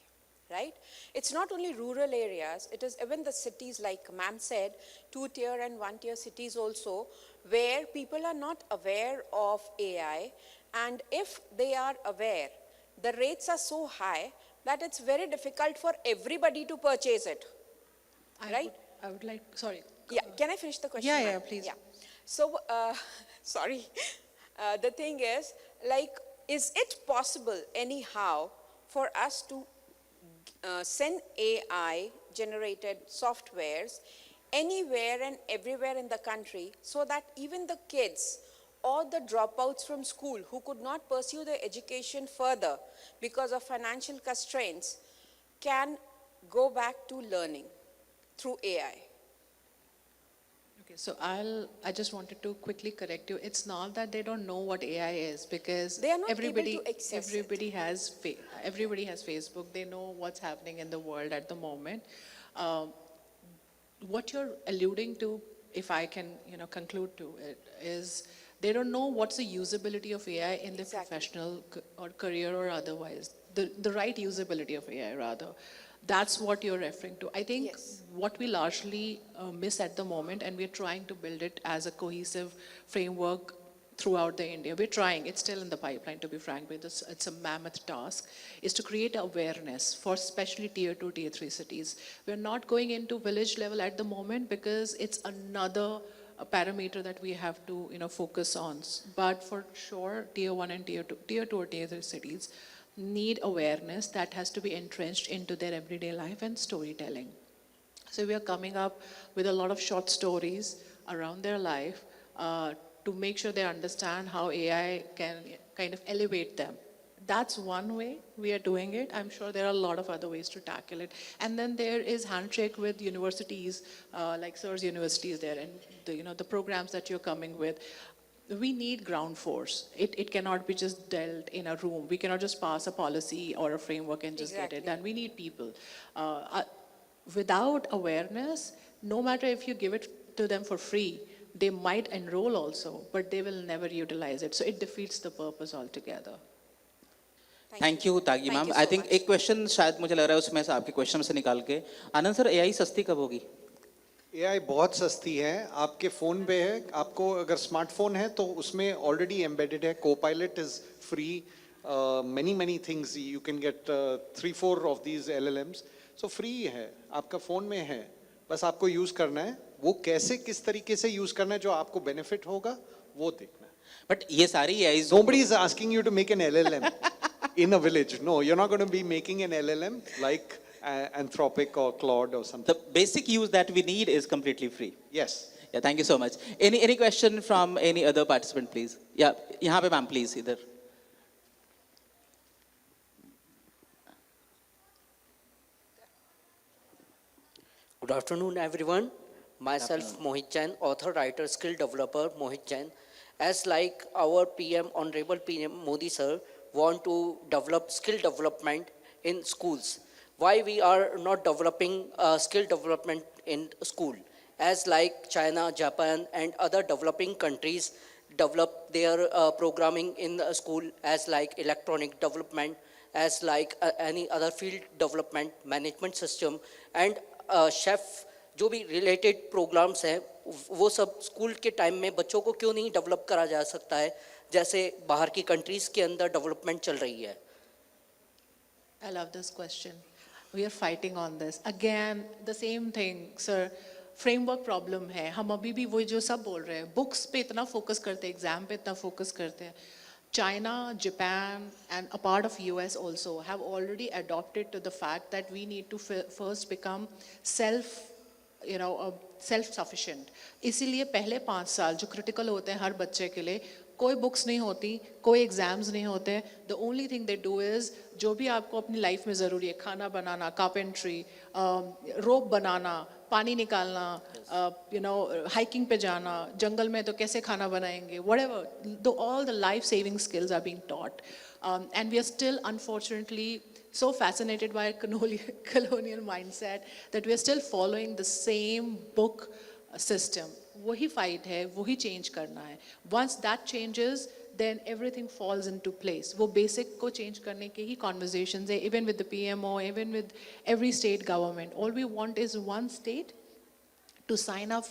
right? It's not only rural areas, it is even the cities, like ma'am said, 2-tier and 1-tier cities also, where people are not aware of AI, and if they are aware, the rates are so high that it's very difficult for everybody to purchase it, right? I would like, sorry. Yeah, can I finish the question? Yeah, ma'am? yeah, please. Yeah. So, sorry. The thing is, is it possible anyhow for us to send AI generated softwares anywhere and everywhere in the country so that even the kids or the dropouts from school who could not pursue their education further because of financial constraints can go back to learning through AI? Okay, so I just wanted to quickly correct you. It's not that they don't know what AI is, because They are not able everybody, to access it. everybody has Facebook. They know what's happening in the world at the moment. What you're alluding to, if I can, conclude to it, is they don't know what's the usability of AI in their Exactly. professional or career or otherwise. The right usability of AI, rather. That's what you're referring to. I think Yes. what we largely miss at the moment, and we're trying to build it as a cohesive framework throughout the India. We're trying, it's still in the pipeline, to be frank with us. It's a mammoth task, is to create awareness for especially tier 2, tier 3 cities. We're not going into village level at the moment because it's another parameter that we have to focus on. But for sure, tier 1 and tier 2 or tier 3 cities need awareness that has to be entrenched into their everyday life and storytelling. So we are coming up with a lot of short stories around their life to make sure they understand how AI can kind of elevate them. That's one way we are doing it. I'm sure there are a lot of other ways to tackle it. And then there is handshake with universities, like SIR's universities there, and the programs that you're coming with. We need ground force. It cannot be just dealt in a room. We cannot just pass a policy or a framework and just get it Exactly. done. We need people. Without awareness, no matter if you give it to them for free, they might enroll also, but they will never utilize it. So it defeats the purpose altogether. Thank you तागी Thank ma'am you I so think much. एक question शायद मुझे लग रहा है उसमें से आपके क्वेश्चन से निकाल के आनंद सर एआई सस्ती कब होगी AI बहुत सस्ती है आपके फ़ोन पे है आपको अगर स्मार्टफोन है तो उसमें ऑलरेडी एम्बेडेड है Copilot is free many things you can get 3-4 of these LLMs so free है आपका फ़ोन में है बस आपको यूज़ करना है वो कैसे किस तरीके से यूज़ करना है जो आपको बेनिफिट होगा वो देखना है बट ये सारी AI Nobody is asking you to make an LLM in a village. No, you're not going to be making an LLM like Anthropic or Claude or something. the basic use that we need is completely free Yes. yeah thank you so much any question from any other participant please yeah यहाँ पे ma'am please इधर Good afternoon, everyone. Myself, Mohit Jain, author, writer, skill developer, Mohit Jain. As like our PM, Honorable PM Modi sir, want to develop skill development in schools. Why we are not developing skill development in school? As like China, Japan, and other developing countries develop their programming in the school as like electronic development, as like any other field development, management system, and chef जो भी related programmes हैं वो सब school के time में बच्चों को क्यों नहीं डेवलप करा जा सकता है जैसे बाहर की कंट्रीज के अंदर डेवलपमेंट चल रही है I love this question. We are fighting on this. Again, the same thing, sir. Framework problem है. हम अभी भी वही जो सब बोल रहे हैं. Books पे इतना focus करते हैं, exam पे इतना focus करते हैं. China, Japan, and a part of US also have already adopted to the fact that we need to first become self-sufficient. इसीलिए पहले 5 साल जो critical होते हैं हर बच्चे के लिए कोई बुक्स नहीं होती कोई एग्जाम्स नहीं होते the only thing they do is जो भी आपको अपनी लाइफ में ज़रूरी है खाना बनाना कारपेंट्री रोप बनाना पानी निकालना हाइकिंग पे जाना जंगल में तो कैसे खाना बनाएंगे whatever all the life saving skills are being taught and we are still unfortunately so fascinated by a colonial mindset that we are still following the same book system. वही fight है, वही change करना है. Once that changes, then everything falls into place. वो basic को change करने के ही conversations है, even with the PMO, even with every state government. All we want is one state to sign up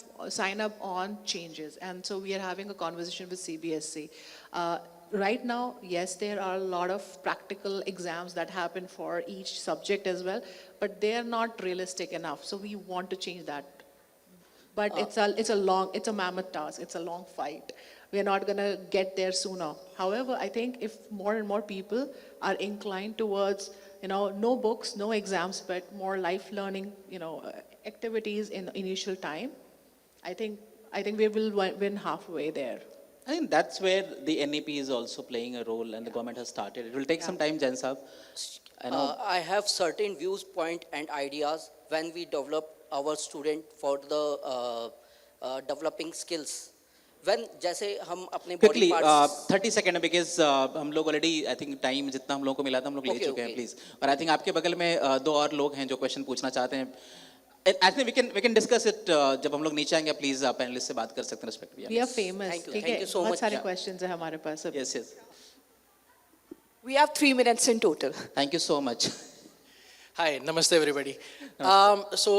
on changes. And so we are having a conversation with CBSC. Right now, yes, there are a lot of practical exams that happen for each subject as well, but they are not realistic enough. So we want to change that. But it's a mammoth task. It's a long fight. We are not going to get there sooner. However, I think if more and more people are inclined towards, no books, no exams, but more life learning, activities in the initial time, I think we will win halfway there. I think that's where the NEP is also playing a role and the government has started. It will take some time, Jain Saab. I know. I have certain views, point and ideas when we develop our student for the developing skills. When जैसे हम अपने body Quickly, parts 30 seconds because हम लोग already I think time जितना हम लोग को मिला था हम लोग ले Okay, चुके हैं okay. please. और I think आपके बगल में 2 और लोग हैं जो question पूछना चाहते हैं. I think we can discuss it जब हम लोग नीचे आएंगे please panelists से बात कर सकते हैं respectively. We are famous. Thank you. ठीक Thank है? you so बहुत much. सारे Yeah. questions हैं हमारे पास अभी. Yes, yes. We have 3 minutes in total. Thank you so much. Hi, namaste everybody. So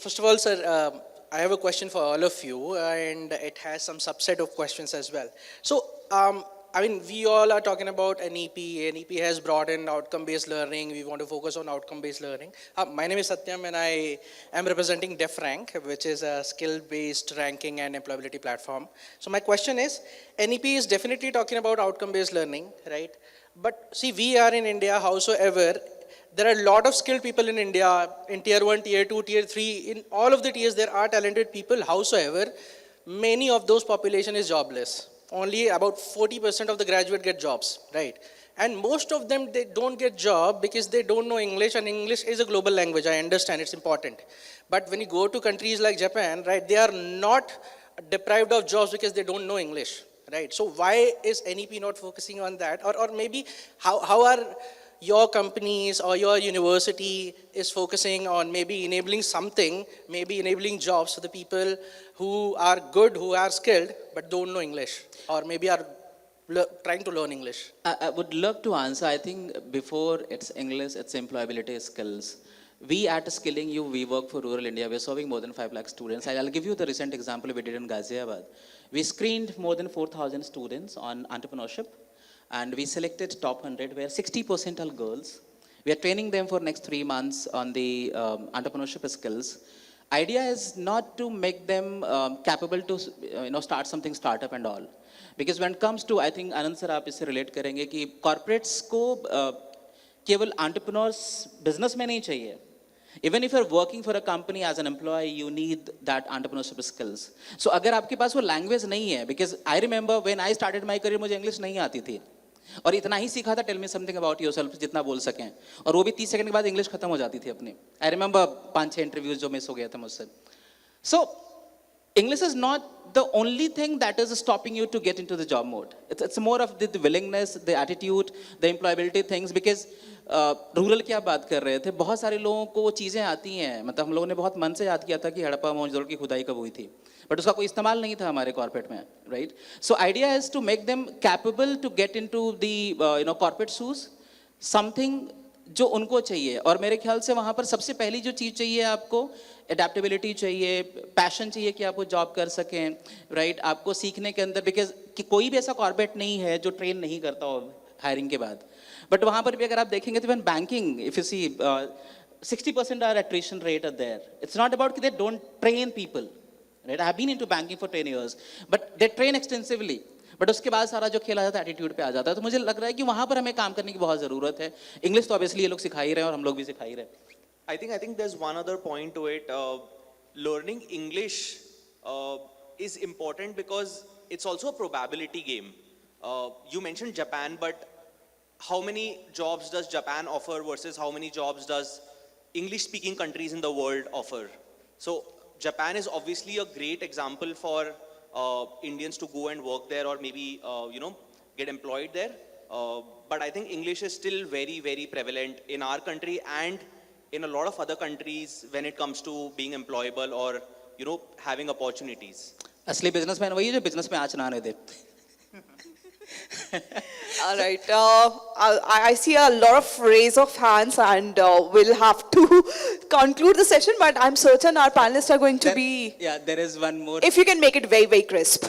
first of all, sir, I have a question for all of you, and it has some subset of questions as well. So, I mean, we all are talking about NEP. NEP has brought in outcome-based learning. We want to focus on outcome-based learning. My name is Satyam, and I am representing DefRank, which is a skill-based ranking and employability platform. So my question is, NEP is definitely talking about outcome-based learning, right? But see, we are in India, howsoever, there are a lot of skilled people in India, in tier 1, tier 2, tier 3, in all of the tiers there are talented people. Howsoever, many of those population is jobless. Only about 40% of the graduate get jobs, right? And most of them, they don't get job because they don't know English, and English is a global language. I understand it's important. But when you go to countries like Japan, right, they are not deprived of jobs because they don't know English, right? So why is NEP not focusing on that? Or maybe how are your companies or your university is focusing on maybe enabling something, maybe enabling jobs for the people who are good, who are skilled, but don't know English, or maybe are trying to learn English? I would love to answer. I think before it's English, it's employability skills. We at Skilling You, we work for rural India. We're serving more than 5 lakh students. I'll give you the recent example we did in Ghaziabad. We screened more than 4,000 students on entrepreneurship, and we selected top 100 where 60% are girls. We are training them for next 3 months on the entrepreneurship skills. Idea is not to make them capable to start something startup and all. Because when it comes to, I think Anand sir आप इससे relate करेंगे कि corporates को केवल entrepreneurs business में नहीं चाहिए. Even if you're working for a company as an employee, you need that entrepreneurship skills. So अगर आपके पास वो language नहीं है, because I remember when I started my career मुझे English नहीं आती थी. और इतना ही सीखा था, tell me something about yourself, जितना बोल सकें. और वो भी 30 सेकंड के बाद इंग्लिश खत्म हो जाती थी अपनी. I remember 5-6 इंटरव्यूज जो मिस हो गया था मुझसे. So English is not the only thing that is stopping you to get into the job mode. It's more of the willingness, the attitude, the employability things. Because rural की आप बात कर रहे थे, बहुत सारे लोगों को वो चीज़ें आती हैं. मतलब हम लोगों ने बहुत मन से याद किया था कि हड़प्पा मोहनजोदड़ो की खुदाई कब हुई थी, बट उसका कोई इस्तेमाल नहीं था हमारे कॉर्पोरेट में, right? So idea is to make them capable to get into the corporate shoes, something जो उनको चाहिए. और मेरे ख्याल से वहाँ पर सबसे पहली जो चीज़ चाहिए आपको, एडेप्टेबिलिटी चाहिए, पैशन चाहिए कि आप वो जॉब कर सकें, राइट? आपको सीखने के अंदर, बिकॉज कि कोई भी ऐसा कॉर्पोरेट नहीं है जो ट्रेन नहीं करता हो हायरिंग के बाद. बट वहाँ पर भी अगर आप देखेंगे तो even banking, if you see 60% are attrition rate are there. It's not about कि they don't train people, right? I have been into banking for 10 years, but they train extensively. But उसके बाद सारा जो खेला जाता है एटीट्यूड पे आ जाता है. तो मुझे लग रहा है कि वहाँ पर हमें काम करने की बहुत ज़रूरत है. इंग्लिश तो ऑब्वियसली ये लोग सिखा ही रहे हैं और हम लोग भी सिखा ही रहे हैं. I think there's one other point to it. Learning English is important because it's also a probability game. You mentioned Japan, but how many jobs does Japan offer versus how many jobs does English-speaking countries in the world offer? So Japan is obviously a great example for Indians to go and work there, or maybe get employed there. But I think English is still very, very prevalent in our country and in a lot of other countries when it comes to being employable or having opportunities. असली businessman वही है जो business में आँच ना आने दे. All right. I see a lot of raise of hands, and we'll have to conclude the session. But I'm certain our panelists are going to be. Yeah, there is one more. If you can make it very, very crisp.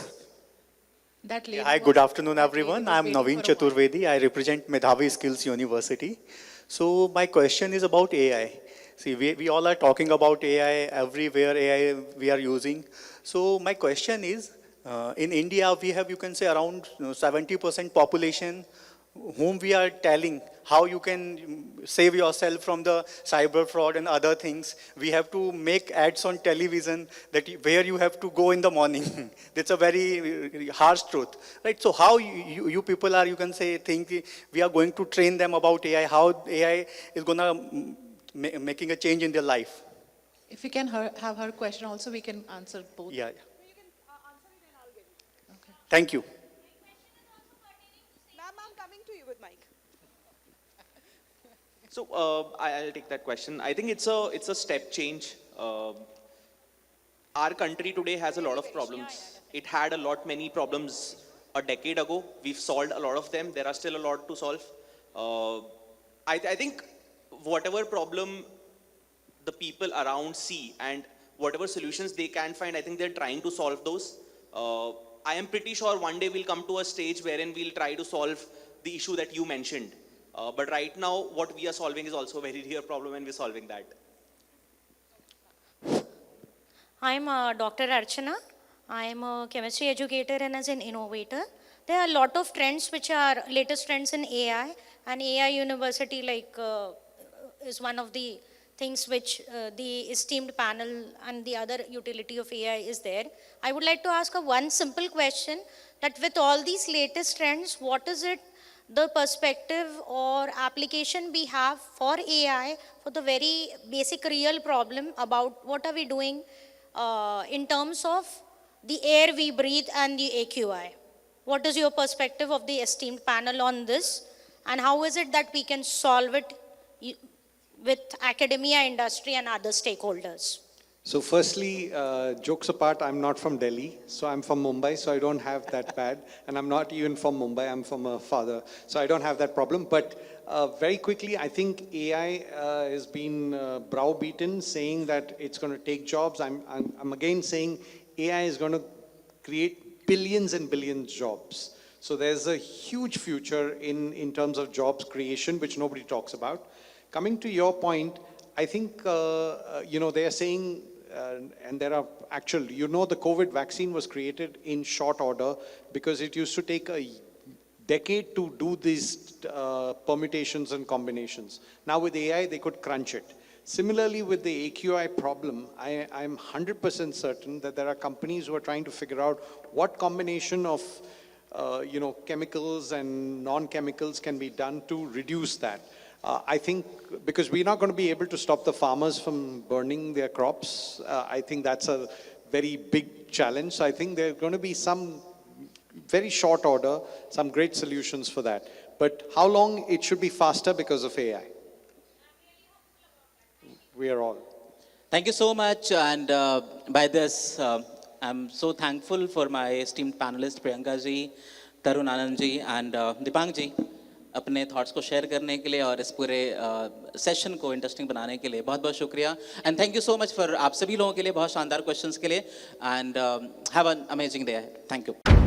That lady Hi, was- good afternoon, that everyone. lady was I'm waiting Naveen for a while. Chaturvedi. I represent Medhavi Skills University. So my question is about AI. See, we all are talking about AI everywhere. AI we are using. So my question is, in India we have, you can say, around 70% population whom we are telling how you can save yourself from the cyber fraud and other things. We have to make ads on television that where you have to go in the morning. That's a very harsh truth, right? So how you people are, you can say, think we are going to train them about AI, how AI is gonna making a change in their life. If we can have her question also, we can answer both. Yeah. Thank you. Ma'am, I'm coming to you with mic. So I'll take that question. I think it's a step change. Our country today has a lot of problems. It had a lot many problems a decade ago. We've solved a lot of them. There are still a lot to solve. I think whatever problem the people around see and whatever solutions they can find, I think they're trying to solve those. I am pretty sure one day we'll come to a stage wherein we'll try to solve the issue that you mentioned. But right now, what we are solving is also a very real problem, and we're solving that. I'm Dr. Archana. I'm a chemistry educator and as an innovator. There are a lot of trends which are latest trends in AI, and AI University is one of the things which the esteemed panel and the other utility of AI is there. I would like to ask one simple question, that with all these latest trends, what is it the perspective or application we have for AI for the very basic real problem about what are we doing in terms of the air we breathe and the AQI. What is your perspective of the esteemed panel on this, and how is it that we can solve it with academia, industry, and other stakeholders? So firstly, jokes apart, I'm not from Delhi, so I'm from Mumbai, so I don't have that bad. And I'm not even from Mumbai, I'm from a father, so I don't have that problem. But very quickly, I think AI has been browbeaten, saying that it's going to take jobs. I'm again saying AI is going to create billions and billions of jobs. So there's a huge future in terms of jobs creation, which nobody talks about. Coming to your point, I think, they are saying, and there are actual, the COVID vaccine was created in short order because it used to take a decade to do these permutations and combinations. Now with AI, they could crunch it. Similarly, with the AQI problem, I'm 100% certain that there are companies who are trying to figure out what combination of, chemicals and non-chemicals can be done to reduce that. I think because we're not going to be able to stop the farmers from burning their crops, I think that's a very big challenge. So I think there are going to be some very short order, some great solutions for that. But how long? It should be faster because of AI. We are all. Thank you so much. And by this, I'm so thankful for my esteemed panelists, Priyanka ji, Tarun Anand ji, and Dipang ji, अपने thoughts को share करने के लिए और इस पूरे session को interesting बनाने के लिए बहुत बहुत शुक्रिया. And thank you so much for आप सभी लोगों के लिए बहुत शानदार क्वेश्चंस के लिए. And have an amazing day. Thank you.